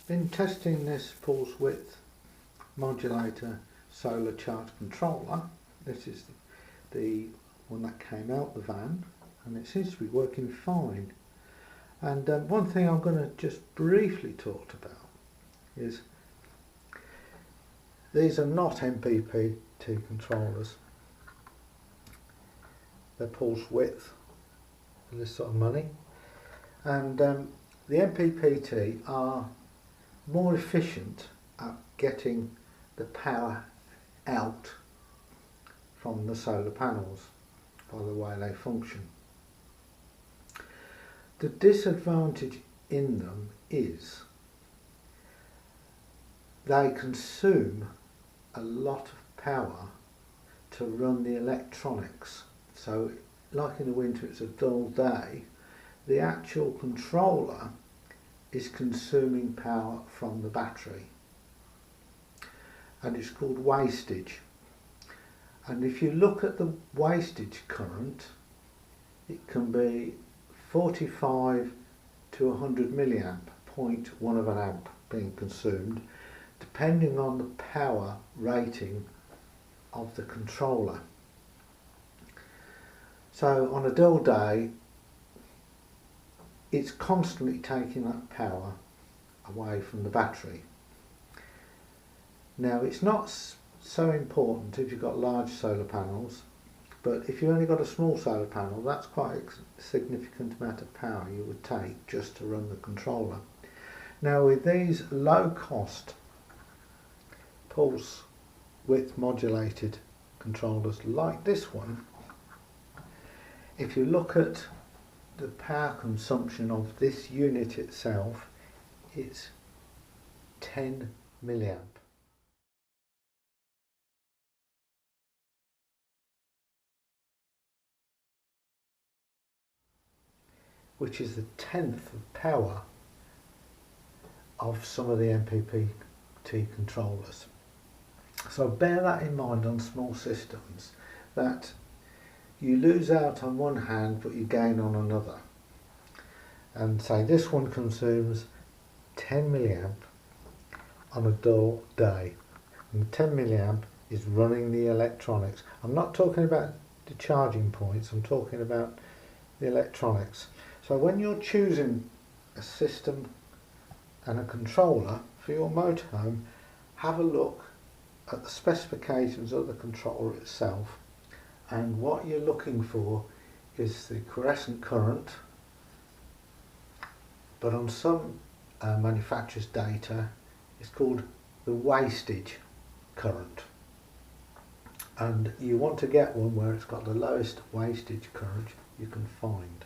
In testing this pulse width modulator solar charge controller, this is the one that came out the van, and it seems to be working fine. And one thing I'm going to just briefly talk about is these are not MPPT controllers. They're pulse width and this sort of money, and the MPPT are more efficient at getting the power out from the solar panels by the way they function. The disadvantage in them is they consume a lot of power to run the electronics. So like in the winter it's a dull day, the actual controller is consuming power from the battery, and it's called wastage. And if you look at the wastage current, it can be 45 to 100 milliamp, 0.1 of an amp being consumed, depending on the power rating of the controller. So on a dull day, it's constantly taking that power away from the battery. Now it's not so important if you've got large solar panels, but if you've only got a small solar panel, that's quite a significant amount of power you would take just to run the controller. Now with these low cost pulse width modulated controllers like this one, if you look at the power consumption of this unit itself, it's 10 milliamp. Which is the 10th of power of some of the MPPT controllers. So bear that in mind on small systems, that you lose out on one hand but you gain on another. And say this one consumes 10 milliamp on a dull day, and 10 milliamp is running the electronics. I'm not talking about the charging points, I'm talking about the electronics. So when you're choosing a system and a controller for your motorhome, have a look at the specifications of the controller itself, and what you're looking for is the quiescent current, but on some manufacturers' data it's called the wastage current, and you want to get one where it's got the lowest wastage current you can find.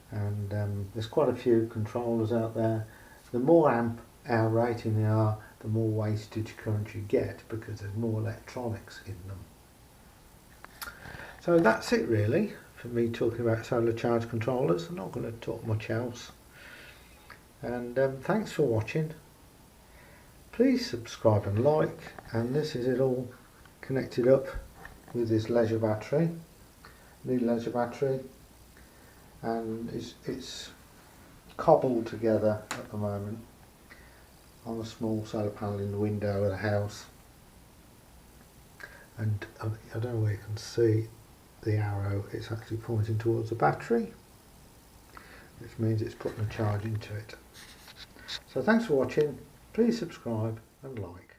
And there's quite a few controllers out there. The more amp hour rating they are, the more wastage current you get, because there's more electronics in them. So that's it really for me talking about solar charge controllers. I'm not going to talk much else. And thanks for watching. Please subscribe and like. And this is it all connected up with this leisure battery, new leisure battery, and it's cobbled together at the moment on a small solar panel in the window of the house. And I don't know where you can see the arrow, it's actually pointing towards the battery, which means it's putting a charge into it. So thanks for watching, please subscribe and like.